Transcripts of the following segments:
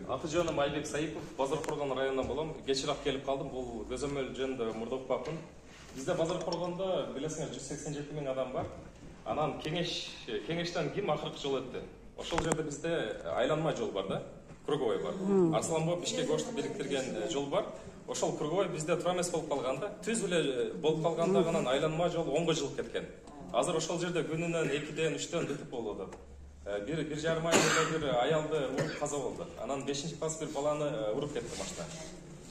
Аты-жөнүм Айбек Саипов, Базаркоргон районунан болом. Кечирээк келип калдым. Бул көзөмөл жөнүндө мурда укпакмын. Бизде Базаркоргондо билесиңер 187 миң адам бар. Анан кеңештен ким акыркы жол өттү? Ошол жерде бизде айланма жол бар да, круговой бар. Арсланбоо Бишкек Ошту бириктирген жол бар. Ошол круговой бизде тура эмес болуп калганда, түз эле болуп калганда анан айланма жол 10 жылып кеткен. Азыр ошол жерде күнүнөн 2ден 3дөн бүтүп болуп атат. Bir жарым ай bir аялды уруп каза болду. Анан 5-класс bir баланы уруп кетти машина.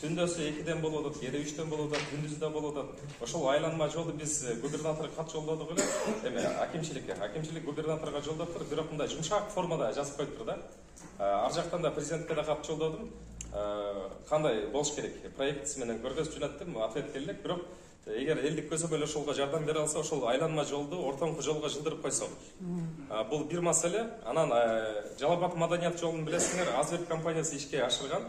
Түндөсү 2ден болуп атат, кээде 3дөн болуп атат, күндүздө болуп атат. Ошол айланма жолду биз губернаторго кат жолдодук эле, эме акимчилик губернаторго жолдоптур, бирок мындай жумшак формада жазып коюптур да. Ар жактан да президентке да кат жолдодум. Кандай болуш керек? Проектиси менен көргөзүп жөнөттүм, ответ келдик, бирок эгер элдик көзөмөл ошолго жардам бере алса, ошол айланма жолду ортоңку жолго жылдырып койсок. Бул бир маселе. Анан Жалал Абад маданият жолун билесиңер, Азбек компаниясы ишке ашырган.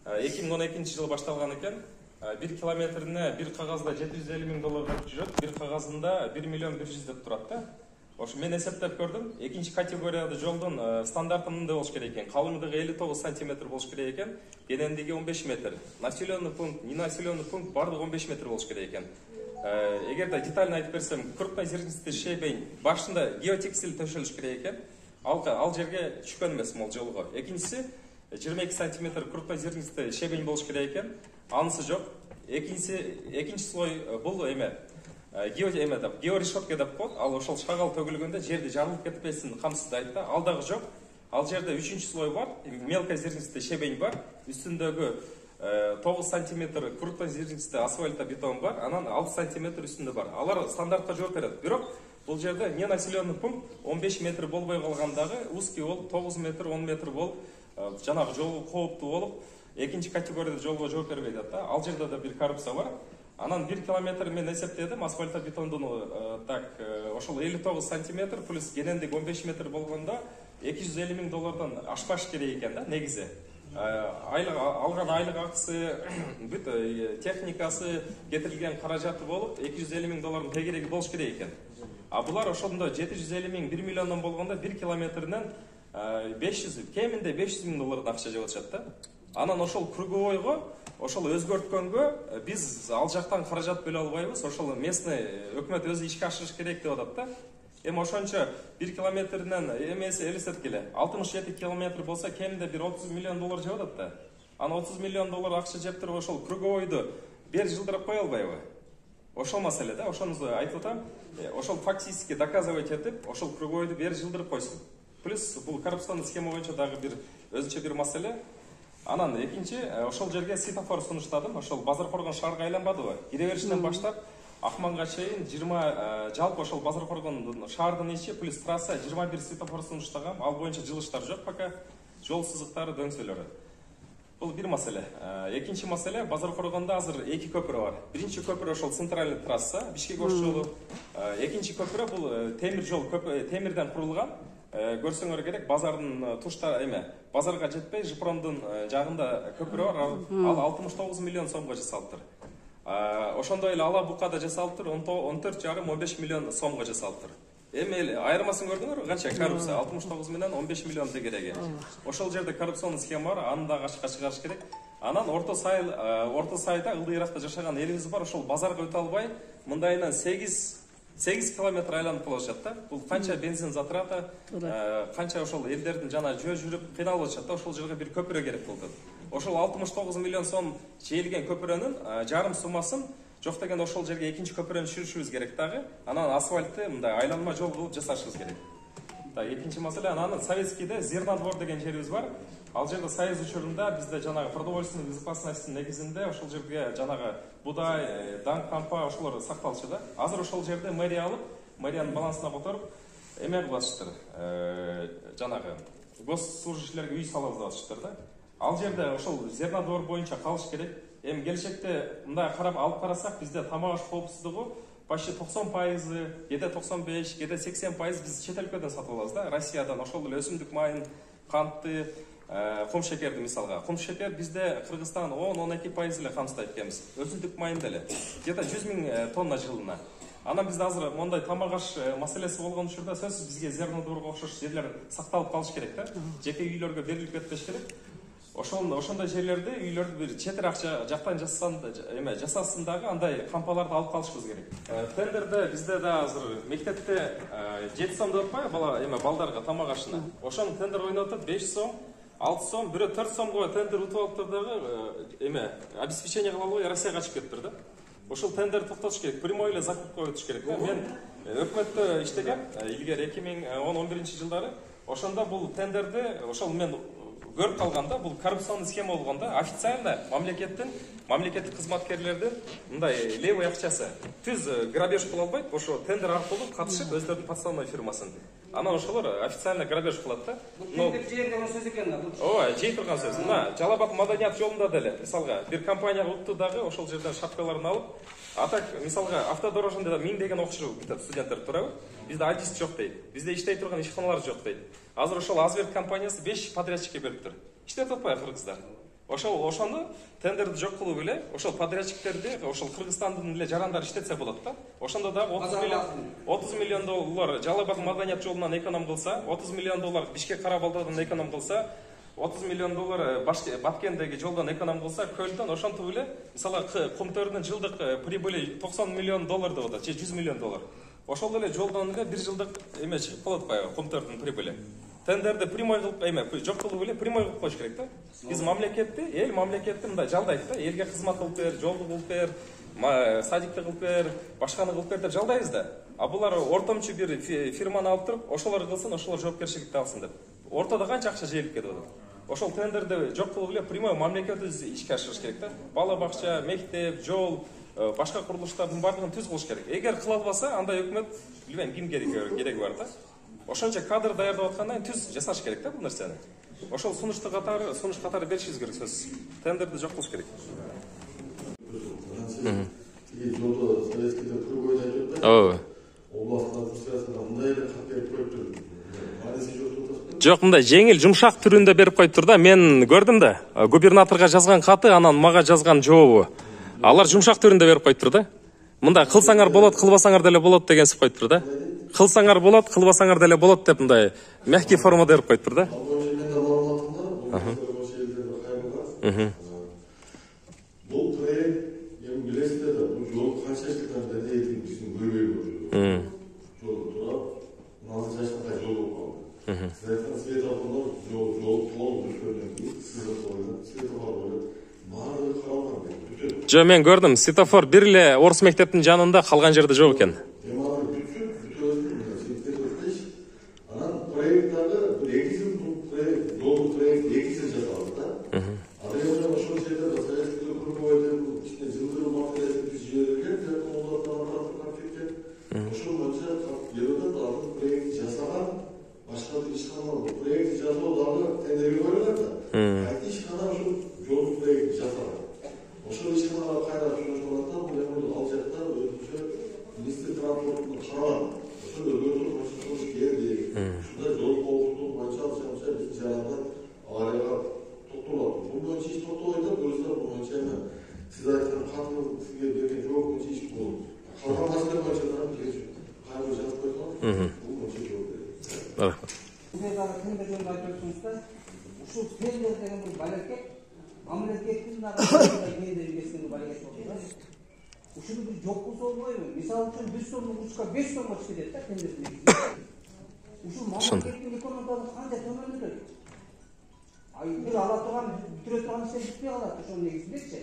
2012-жылы башталган экен. 1 километрине бир кагазда 750 миң доллар жүрөт, бир кагазында 1 миллион 100 деп турат да. Ошо мен эсептеп көрдүм. Экинчи категорияда жолдун стандарты мындай болуш керек экен. Калыңдыгы 59 сантиметр болуш керек экен, энендиги 15 метр. Населенный пункт, ненаселенный пункт бардыгы 15 метр болуш керек экен. Эгерде детально айтып берсем, крупный зернистый щебень башында геотекстиль төшөлүш керек экен. Ал жерге түшкөн эмес могул жолго. Экинчиси 22 сантиметр крупный зернистый щебень болуш керек экен. Анысы жок. Экинчи слой бул георешетка деп коет. Ал ошол шагал төгүлгөндө жерди жарылып кетпесин камсыздайт да. Ал дагы жок. Ал жерде 3-чү слой бар. Мелкий зернистый щебень бар. Үстүндөгү 9 сантиметр крупный зернистый асфальта бетон бар. Анан 6 сантиметр үстүндө бар. Алар стандартка жооп берет. Бирок бул жерде не населенный пункт 15 метр болбой калгандагы узкий болуп 9 метр 10 метр болуп жанагы жолго кооптуу болуп экинчи категорияда жолго жооп бербей атат да. Ал жерде да бир коррупция бар. Анан 1 километр мен эсептедим, асфальта бетондун ошол 59 сантиметр плюс генендик 15 метр болгондо 250 миң доллардан ашпаш керек экен да, негизи. Алган айлык акысы, бүт техникасы, кетирилген каражаты болуп 250 миң доллардын тегереги болуш керек экен. Булар ошондо 750 миң 1 миллиондон болгондо 1 километринен 500, кеминде 500 миң доллардан акча жеп атышат да. Анан ошол круговойго, ошол өзгөрткөнгө биз ал жактан каражат бөлө албайбыз. Ошол местный өкмөт өзү ишке ашырыш керек деп атат да. Эми ошончо 1 километринен эмеси элестеткиле 67 километр болсо кеминде бир 30 миллион доллар жеп атат да. Аны 30 миллион доллар акча жеп туруп ошол круговойду бер жылдырып кое албайбы? Ошол маселе да. Ошону айтып атам. Ошол фактически доказывать этип, ошол круговойду бер жылдырып койсун. Плюс бул коррупционный схема боюнча дагы бир өзүнчө бир маселе. Анан экинчи, ошол жерге светофор сунуштадым. Ошол Базаркоргон шаарга айланбадыбы? Кире бериштен баштап Акманга чейин 20 жалпы ошол Базаркоргондун шаардын ичи плюс трасса 21 светофор сунуштагам. Ал боюнча жылыштар жок пока. Жол сызыктары, дөңсөлөрү. Бул бир маселе. Экинчи маселе, Базаркоргондо азыр 2 көпүрө бар. Биринчи көпүрө ошол центральный трасса, Бишкек Ош жолу. Экинчи көпүрө бул темир жол, темирден курулган. Көрсөңөр керек, базардын тушта базарга жетпей Жыпромдун жагында көпүрө бар. Ал 69 миллион сомго жасалыптыр. Ошондой эле Ала Букада жасалыптыр, 14,5-15 миллион сомго жасалыптыр. Эми айырмасын көрдүңөрбү? Канча коррупция? 69 менен 15 миллион тегереги. Ошол жерде коррупционный схема бар, аны да качка чыгарыш керек. Анан Орто Сайда ылдыйракта жашаган элибиз бар, ошол базарга өтө албай, мындайынан 8 километр айланып калышат да. Бул канча бензин затрата, канча ошол элдердин жана жөө жүрүп кыйналып атышат да. Ошол жерге бир көпүрө керек болду. Ошол 69 миллион сом чейилген көпүрөнүн жарым суммасын жок дегенде ошол жерге экинчи көпүрөнү түшүрүшүбүз керек дагы. Анан асфальтты мындай айланма жол кылып жасашыбыз керек. Экинчи маселе, анан Советскийде Зернодвор деген жерибиз бар. Ал жерде Союз учурунда бизде жанагы продовольственный безопасностьтун негизинде ошол жерге жанагы будай, даңк, кампа ошолор сакталчу да. Азыр ошол жерде мэрия алып, мэриянын балансына которуп эме кылып атышты. Жанагы госслужащийлерге үй салабыз деп атышты да. Ал жерде ошол Зернодвор боюнча калыш керек. Эми келечекте мындай карап алып карасак, бизде тамак аш коопсуздугу почти 90%, кээде 95, кээде 80% биз чет өлкөдөн сатып алабыз да. Россиядан ошол эле өсүмдүк майын, кантты, кум шекерди мисалга. Кум шекер бизде Кыргызстан 10-12% эле камсыздайт экенбиз. Өсүмдүк майын деле. Где-то 100 миң тонна жылына. Анан бизде азыр мондай тамак аш маселеси болгон учурда сөзсүз бизге Зернодворго окшош жерлер сакталып калыш керек да. Жеке үйлөргө берилип кетпеш керек. Ошондой жерлерде үйлөрдү бир четир акча жактан жасасын дагы андай кампаларды алып калышыбыз керек. Тендерде бизде да азыр мектепте 7 сом деп атпайбы балдарга тамак ашына. Ошону тендер ойнотуп 5 сом, 6 сом, бирөө 4 сомго тендер утуп алыптыр дагы обеспечение кыла албай Россияга качып кетиптир да. Ошол тендерди токтотуш керек, прямой эле закупка өтүш керек. Мен өкмөттө иштегем, илгери 2010-11 жылдары. Ошондо бул тендерди ошол мен көрүп калганда, бул коррупционный схема болгондо официально мамлекеттик кызматкерлердин мындай левый акчасы түз грабеж кыла албайт, ошо тендер аркылуу катышып өздөрүнүн подставной фирмасын. Анан ошолор официально грабеж кылат да. Тендер жей деген сөз экен да. Ооба, жей турган сөз. Мына Жалал Абад маданият жолунда деле, мисалга, бир компанияга утту дагы ошол жерден шапкаларын алып, атак мисалга автодорожныйда 1000 деген окуучу кетет студенттер турабы? Бизде альтист жок дейт. Бизде иштей турган ишканалар жок дейт. Азыр ошол Азверт компаниясы 5 подрядчикке бериптир. Иштеп атпайбы кыргыздар? Ошону тендерди жок кылып эле, ошол подрядчиктерди ошол Кыргызстандын эле жарандары иштетсе болот да. Ошондо дагы 30 миллион доллар Жалал Абад маданият жолунан эконом кылса, 30 миллион доллар Бишкек Кара-Балтадан эконом кылса, 30 миллион доллар Баткендеги жолдон эконом кылса, көлдөн ошентип эле, мисалы Кумтөрдүн жылдык прибыли 90 миллион доллар деп атат, же 100 миллион доллар. Ошол эле жолдон эле бир жылдык чыгып калат атпайбы Кумтөрдүн прибыли. Тендерди прямой кылып жок кылып эле прямой кылып коюш керек да. Биз эл мамлекетти мындай жалдайт да, элге кызмат кылып бер, жолду кылып бер, садикти кылып бер, башканы кылып бер деп жалдайбыз да. А булар ортомчу бир фирманы алып туруп, ошолор кылсын, ошолор жоопкерчиликти алсын деп. Ортодо канча акча жейилип кетип атат. Ошол тендерди жок кылып эле прямой мамлекет өзү ишке ашырыш керек да. Бала бакча, мектеп, жол, башка курулуштардын баардыгын түз кылыш керек. Эгер кыла албаса, анда өкмөт билбейм ким кереги бар да. Ошончо кадр даярдап аткандан түз жасаш керек да бул нерсени. Ошол сунуш катары беришибиз керек сөзсүз. Тендерди жок кылыш керек. Жолдо советскийде кругой айтып атпайбы? Ооба. Областын администрациясына мындай эле кат берип коюптур. Жок, мындай жеңил, жумшак түрүндө берип коюптур да. Мен көрдүм да. Губернаторго жазган каты, анан мага жазган жообу. Алар жумшак түрүндө берип коюптур да. Мындай кылсаңар болот, кылбасаңар деле болот деген сөз коюптур да. Кылсаңар болот, кылбасаңар деле болот деп мындай мягкий формада берип коюптур да. Бул проект эми билесиздер да, бул жол канча жылдан бери биздин көйгөй жол турап, азыр жашынкай жол болуп калды. Светофорлор жол толук өткөндөн кийин светофор коюп, баардыгы каралган. Жо, мен көрдүм, светофор бир эле орус мектептин жанында, калган жерде жок экен. Ушуну бир жок кылса болбойбу? Мисалы үчүн 100 сомдук учка 5 сомго чыгып кетет да тендердин. Ушул мамлекеттин экономикасы канча төмөндөтөт? Бир ала турган, бүтүрө турган иштер бүтпөй калат ошонун негизиндечи.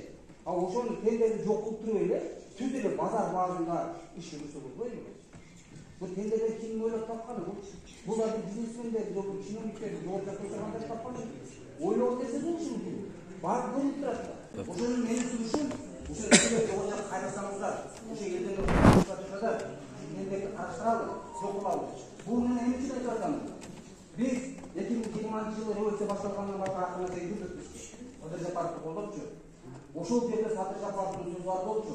А ошону тендерди жок кылып туруп эле түз эле базар базында иш жүргүзсө болбойбу? Бул тендерди ким ойлоп тапканы? Бул бизнесмендер, чиновниктер, жол жасагандар тапкан. Ойлоо десе болчу. Бар көрүнүп турат да. Ошонун менин сунушум ушул жерге кайрасаңыздар, ошол элден турушада тендерди караштыралы, сокулалы. Бул менен эмне үчүн айтып атам? Биз 2020-жылы революция башталгандан башка акырына жүрдүк. Садыр Жапаровду колдопчу. Ошол жерде Садыр Жапаровдун сөзү бар болчу.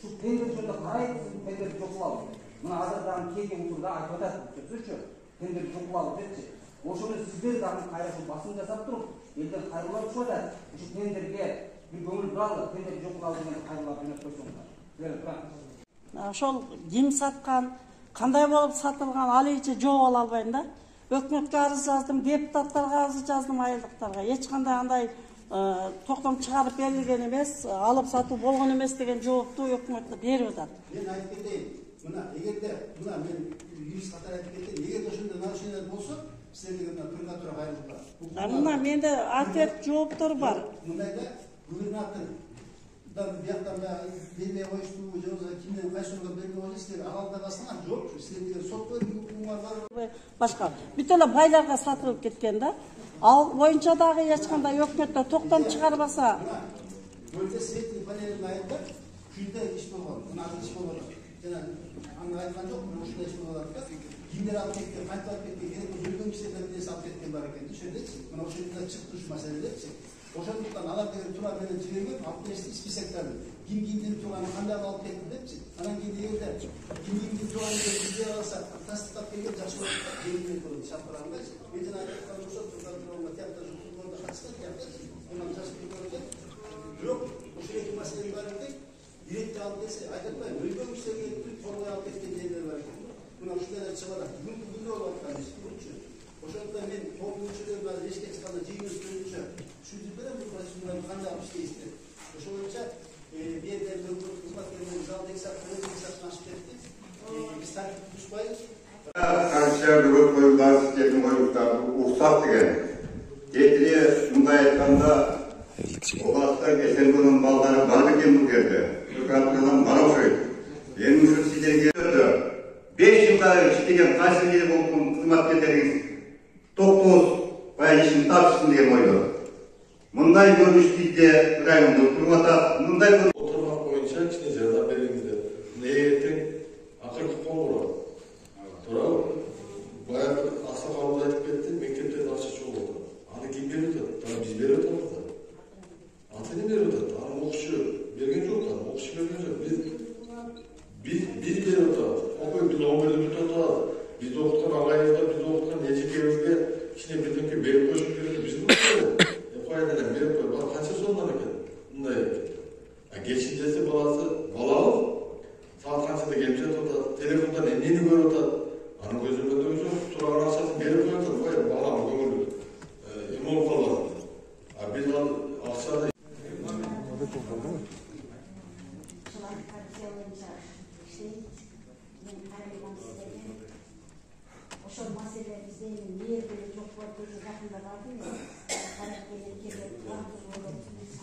Ушул тендер жөнүндө карайт, тендерди жокулалы. Мына азыр дагы кийинки учурда айтып атат, сөзчү, тендерди жокулалы депчи. Ошону сиздер дагы кайра басым жасап туруп, элден кайрылып чыгат. Ушул тендерге bir көңүл буралы, тендер жокулалы деген кайрылап жөнөп койсоңуздар. Ошол ким саткан, кандай болуп сатылган, ал ичи жооп ала албайм да. Өкмөткө арыз жаздым, депутаттарга арыз жаздым, айылдыктарга. Эч кандай андай токтом чыгарып берилген эмес, алып сатуу болгон эмес деген жоопту өкмөт берип атат. Мен айтып кетейин, мына эгерде мына мен юрист катары айтып кетейин, эгерде ошондой нарушениялар болсо, силердеги мына прокуратура кайрылып. Мына менде ответ жооптор бар. Мындайда губернатордан бияктан бербей коюшту, же болбосо кимден кайсыга бербей койсо силер алда бассаңар жок, силер деген сот укугуңар бар. Башка бүт эле байларга сатылып кеткен да. Ал боюнча дагы эч кандай өкмөттө токтом чыгарбаса. Бөлчө светный панелин айында күндө иш болгон, мына иш болгон. Жана аны айткан жок, ушундай иш болот да. Кимдер алып кеткен, кантип алып кеткен, керек болсо өлгөн кишилерден нерсе алып кеткен бар экен. Ошондойчу, мына ошондой чыкты ушу маселелерчи. Ошондуктан алар деген тура менен жиберген, алып беришти списоктарды. Ким турганы, кандай алып кетти депчи. Анан кийин эгерде ким турганы бизге алса, тастыктап келген жакшы болот. Жеңил болот, шапыраңдачы. Мен жана айткан ошол турган театр жукулганда катышкан театр. Онан жашып көргөн. Бирок ошол эки маселенин баарында директор алып келсе, айтатпайм, өлгөн кишилерге торгой алып кеткен жерлер бар экен. Мына ушундайлар чыгып атат. Бүгүнкү күндө болуп аткан иш. Ошондуктан мен топтун баары эшикке чыкканда жыйыныбыз көбүнчө түшүндүрүп берем, бул процедураны кандай алып иштейсиздер. Ошол боюнча бир жерде өкмөт кызматкерлерин залда 2 сааттан ашып кетти. Биз тартип бузбайбыз. Канча бөгөт коюлган сиздердин коюңуздарды уруксат деген. Кетире мындай айтканда областан Эсенгөлдүн балдары бар экен бул жерде. Прокуратурадан бара окшойт. Эми ушу сиздерге 5 жылда иштеген кайсы бир болгон кызматкерлериңиз токтоз баягы ишин тапшырсын деген ойдо. Мындай көрүнүш бизде райондо туруп атат. Мындай Отурмак боюнча кичине жардам бериңиздер. Эгертең акыркы коңгуроо. Туурабы? Баягы аксакалыбыз айтып кетти, мектептерде акча чогуу болду. Аны ким берип атат? Биз берип атабыз да. Ата-эне берип атат. Аны окуучу берген жок да, окуучу берген жок. Биз берип атабыз. Окуй биз 11-дө бүтүп атабыз. Биз окуткан агайыбызга, биз окуткан эжекебизге кичине бирдеңке берип коюш керек. Биз кайдан берип коюп, бала канча сомдон экен? Мындай. Кечин десе балабыз саат канчада келип жатып атат, телефондон эмнени көрүп атат. Анын көзүндө өзү турган акчасын берип коюп атат, балам көңүлү эме болуп калган. Биз ал акчаны ошол маселе бизде мээрде жок болуп жакында бардым. Каракеле келип турган болуп,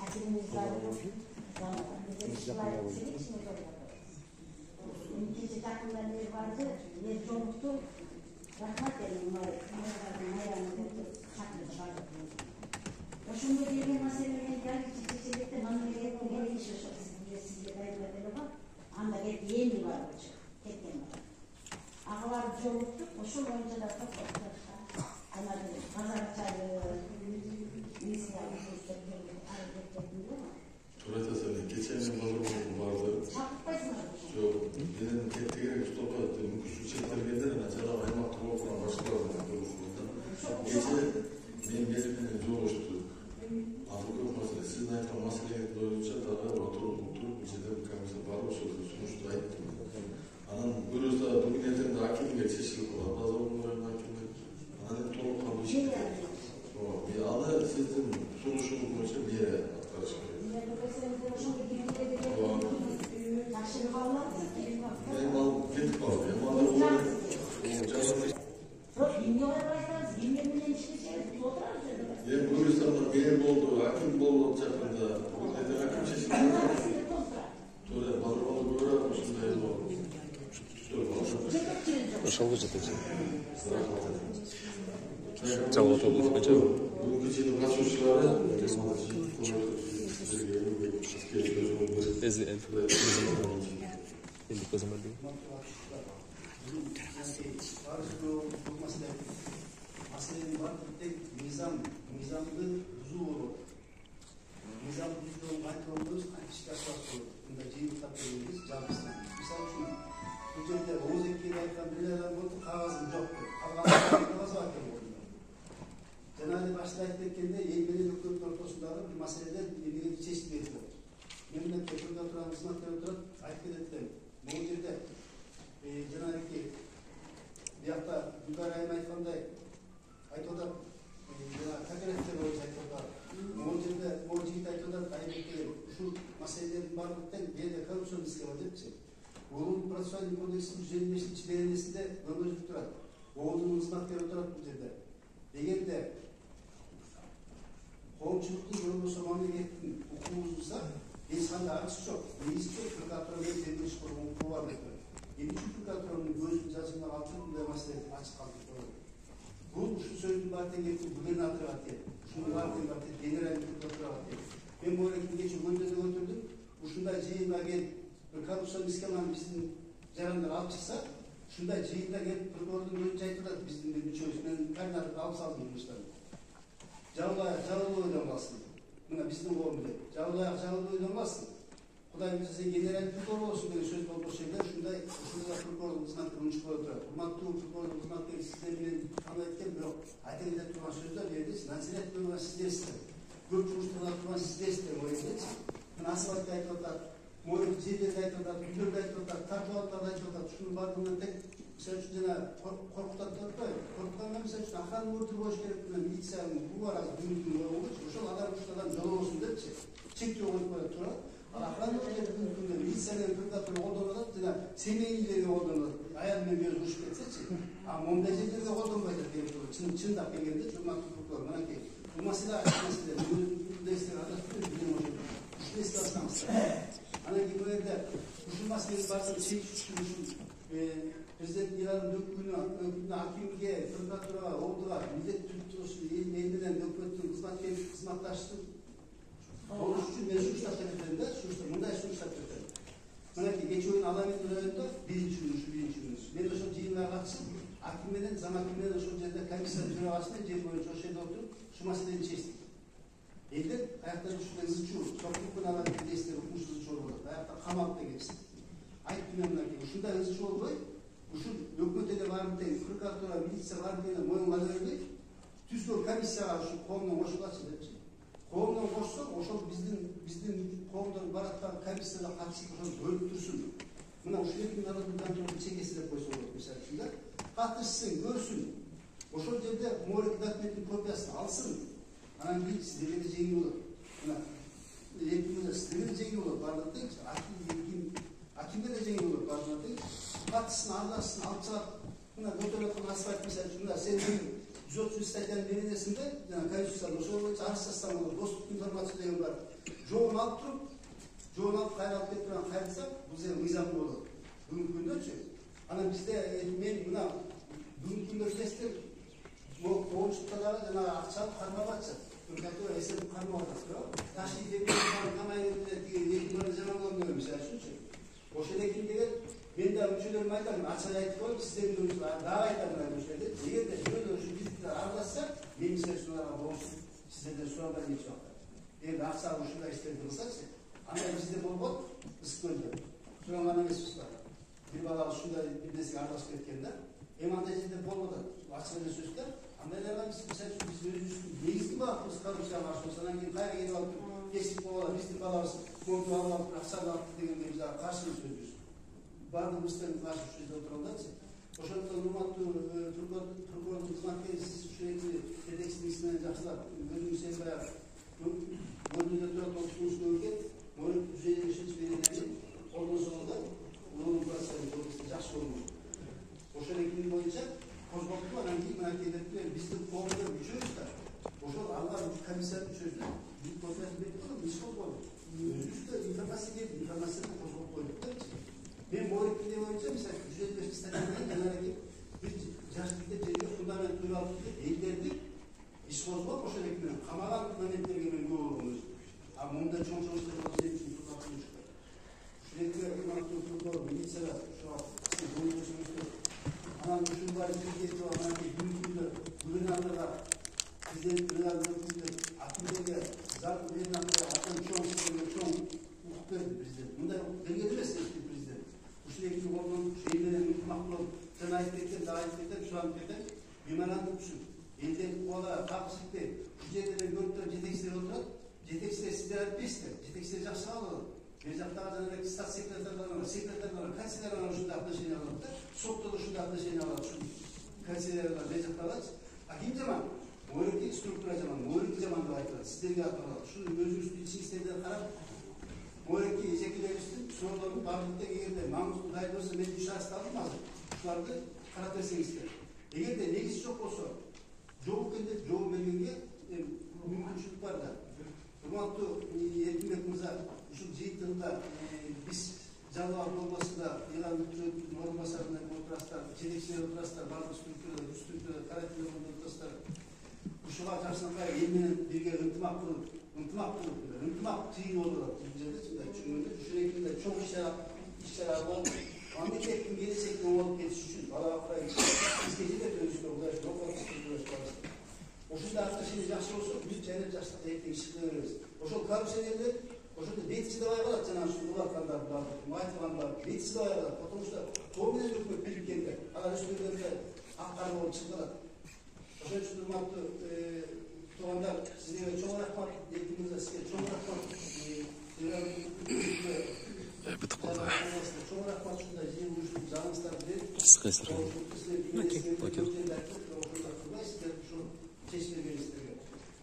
акимиздер Икинчи жакында мэр барды, мэр жокту. Рахмат эми мэрлердин аягында чакырып барды. Ошондо деген маселени дагы чечилетте мамлекеттин кереги ошол сизге дайырлап эле бар. Анда эми бар болчу, кеткен бар. Агалар жолуктук, ошол боюнча да токтоп анан базар чайы мисияны Туратасың, кечен базар барды. Жок, менен кетти керек стопа, мүмкүнчүлүк чектелгендер началап аймактык окуган башкалар. Кече мен менен жолушту. Ал көп маселе, сиздин айткан маселеңиз боюнча дагы отуруп жерде комиссия бар, ошол сунушту айттым. Анан бирөөсү да бүгүн эртең акимге чечилип калат, базар болмойм акимге. Анан толук калуу иши. Аны сиздин сунушуңуз боюнча бери аткарыш керек. Мен ал кетип калды. Бирөөсү мэр болду, аким болду жакында. Бүгүн аким чечилди. Туура, базар болуп көрөт, ушундай болду. Ошол жетеси. Жалгоо тобу кача. Бүгүнкү жылдын катышуучулары маселенин баардык мыйзамды бузуу болот. Мыйзамды бузууну кантип болобуз, кантип ишке ашабыз. Мында жыйынтыктап беребиз, жабысына. Мисалы үчүн бул жерде Оозекеге айткан бир адам болду, кагазым жок деп. Кагаз бар экен болду. Жана эле башта айтып кеткенде, эл менен өкмөттүн ортосундагы бир маселелер эмнеге чечилбей турат. Мен мына Кепилде турган кызматкер турат, айтып кетет. Бул жерде жанагы биякта Гүлдар айым айткандай барлықтан белгілі коррупцион іске бар депші. Оның процессуальный кодексінің 155-ші беренесінде көрсетіліп тұрады. Оғылдың қызметкері отырады бұл жерде. Егер де қоғамшылықтың болмаса мемлекеттің құқығы бұзылса, ешқандай ақысы жоқ. Несі прокуратурамен тергеуші құрылымы құқығы бар деп тұрады. Енді прокуратураның өзінің жазымына алып бұндай мәселелерді ашық қалдырып қойды. Бұл үшін сөздің бартен кетті губернаторға тек, шының бартен бартен генеральный прокуратураға тек. Мен бұл кеше өндірді өтірдім, ұшындай жиынға келіп, бір коррупцион схеманы біздің жарандар алып шықса, шындай жиында келіп, прокурордың өзінше айтылады біздің мүшеміз, мен кандидатты алып салдым жұмыстарын. Жалылы ойдан қалсын. Мына біздің қолымызда. Жалылы ойдан қалсын. Құдай білсе генеральный прокурор болсын деген сөз болып осы жерде шындай прокурордың қызметкері жұмыс қойып тұрады. Құрметті прокурордың қызметкері сіздермен қандай еткен, бірақ айта кететін тұрған сөздер берді. Надзиратель болған сіздерсіздер. Көп жұмыстарда тұрған сіздерсіздер ойыңызда. Мына асфальтты айтып отыр, мойын жерлерді айтып отыр, үйлерді айтып отыр, тартуаларды айтып отыр. Шының барлығынан тек mesela şu cana korkutatlar da korkutanlar mesela şu akran vurdu boş gerek bile militsiyonun bu arada büyüdüğü olur. Şu adam kuşlardan yolu olsun der ki çekti o böyle tura. Akran vurdu gerek büyüdüğünde militsiyonun kırkatını olduğunda cana semeylileri olduğunda ayağını bir kuş geçse ki ama montajcıları olduğunda diye diyor. Çın da geldi çok tutuklar bana ki bu mesele açıkçası bu destek adasını bilim hocam. Şu destek aslamız. Ana gibi böyle şu meseleyi varsa şey Prezident İran'ın dökümünü hakimliğe, prokuratura, orduğa, millet tutuluşu, elinden dökümünün hizmetlaştı. Onun için mevcut şartlarında, bunday şartlarında. Bana ki geç oyun alametinin önünde birinci ürünüz. Ben de şu cihimler kaçsın, hakimden, zaman hakimden de şu cihimler komiser cüravasında cihim boyunca o şeyde oturup şu meseleyi çeşitlik. Elden ayakta düşükten zıçı olur. Toplulukun alametini desteği okumuş zıçı olur. Ayakta kamakta geçsin. Ayıp dünyanlar ki, şunda zıçı olur. Ушул өкмөтөдө барып дейт, прокуратура, милиция барып дейт, моюнга бербейт. Түзгө комиссияга ушу коомдон кошулачы депчи. Коомдон кошсо, ошол биздин коомдон бараткан комиссияга катышып ошол бөлүп турсун. Мына ушул эки народдун контролун чекеси деп койсо болот, мисалы үчүн да. Катышсын, көрсүн. Ошол жерде морек документтин копиясын алсын. Анан кийин сиздерге да жеңил болот. Мына сиздерге да жеңил болот бардык. Акимге да жеңил болот бардык. Katısını, arlasını, alçak, buna götürüp asfalt mesela şunda senin 130 stadyanın birinesinde yani kayıtsızlar, o sonra arasasından olur, dostluk informasyonu diye var. Çoğun alıp durup, çoğun alıp kaynalıp getiren kayıtsak, bu sefer nizamlı olur. Bugünkü günde çünkü. Hani bizde, ben buna, bugünkü günde kestim, bu koğuşluklara yani akçalıp karma batacak. Prokuratura eserim karma batacak. Taşı gidebilir, kamayırında, yekimleri zaman olmuyor mesela çünkü. O şeydeki gelir, ben de müçelerim aytarım, açık aytıp koyup, sizlerin görüşler, daha aytarım aymışlardı. Eğer de böyle şu bizlikler ararlarsa, benim size sulara boğulsun, sizlerden sulardan geçiyorlar. Eğer de aksa boşuna isterdi kılsaksa, ama bizde bol bol ısık öldü. Suranlarına mesut var. Bir balağı şunda bir desek arlaşık etkende, emanetinde bol bol da açıklarına sözler, ama nelerden biz özümüz değizli bakımız karımsıya karşı olsa, hangi kayra gelip alıp, geçtik boğalar, bizlik balağız, kontrol alıp, aksa da alıp degen bize karşılığı söylüyoruz. Bardığımızdan karşı şurada oturulduğu Oşan'da Numatlı Turgor'un hizmetkeri siz sürekli TEDx'in ismini жақсылап, өзінің сен баяғы бөлімде тұратын оқытушыны өрген, оның düzeyde işiniz verildi. Ondan sonra da onun burası жақсы olmuş. Oşan ekibinin boyunca kozboltu var, hangi merkezde bizde boğumda üçüyoruz da, Oşan Allah komiserin sözü, bir konferansı bekliyorum, biz kozboltu. Üstte informasiya geldi, informasyonu kozboltu koyduklar için. Ben bu ekibinde boyunca mesela 155 stadyandan yanara gelip bir yaşlıkta cebide fundament duyarlıkta eğildirdik. İş bozmak o şöyle ekibine. Kamaran fundamentleri gibi bu olurmuş. Ama onda çok çalıştırır olsa için tutaklı çıkar. Sürekli ekibine tutuklar, militsiyada şu an size boyu başımızda. Anam düşün var, Türkiye'de var, anam ki büyüklüğünde, gülünanlığa, bizden gülünanlığa, akımdaki, zaten gülünanlığa, akım çoğun sistemde, çoğun hukuk verdi prezident. Bunda belgelemez eski prezident. Sürekli onun şeylerin mutmaklı, sen ayetlikten, daha ayetlikten, şu an birden memorandum düşün. Elden ola, kapsıkta, şu yerlere görüp de jetekçiler oturup, jetekçiler sizler etmezler, jetekçiler жақсы alır. Bir жақtaға жаңағы стат секретарлары, канцелерлар şunda отношение alır. Sokta da şunda отношение alır. Kansellerler ne жақталады? Аким жаман, мөректе структура жаман, мөректе жаман деп айтылады. Сіздерге аталады. Şunu özünüzді içki істерден қарап, Oradaki eşeklerimizin sorularının bağımlılıkta eğer Mahmut Dayı olsa ben 3 hasta aldım hazır. Şularda karat versengizler. Eğer de negisi çok olsa, çoğu kendi çoğu belirge mümkünçülük var da. Romantu yetmekimize şu cihetinde biz canlı olmasında ilan normaslarında oturaslar, çelekçiler oturaslar, bazı strüktürler, karakterler oturaslar. Bu şuna karşısında yeminin birge ıntımak tüyün olurlar. Çünkü şu şekilde çok işler var. Ahmet Ektim gelecekte olup geçiş için Alafra'ya İskeci de dönüşte uğraş, yok olmuş var. O şunda artık şimdi yaşlı olsa büyük cennet yaşlı teknik işlikleri veririz. O şu karuseylerinde, o şunda beytisi de var ya, Cenab-ı Sullularkanlar var, Muayetvanlar, beytisi de var ya, otomuşta tohumine dökmek birlikte, ana üstünde aktarma olup çıktılar. O şunda şu durmakta, Doğanlar sizlere çok rahmat, yetkimizde size çok rahmat, çok rahmat şunda yeni vuruştuk, canınızlar bilir. Sıkı. Bakın. Çeşitli bir istiyor.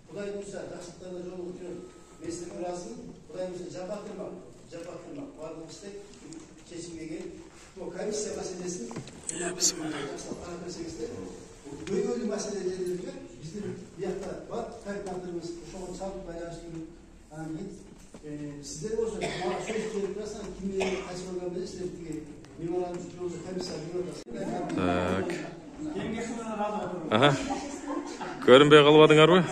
Kuday Musa, taşıtlarında yol tutuyor. Meslek burasını, Kuday Musa cevap kırmak. Vardı işte, çeşitliğe gelip, o komisya meselesini, böyle meseleleri diyor. Bizim bir yakta var, kayıtlandırımız, şu an sağlık bayrağı gibi, sizlere olsun, bana söz söylüyorsan, kimliğe kaçırmadan beri size diye, mimarlarımız yolcu komisya biliyorlar. Aha. Görünbey kalıp adыңар mı?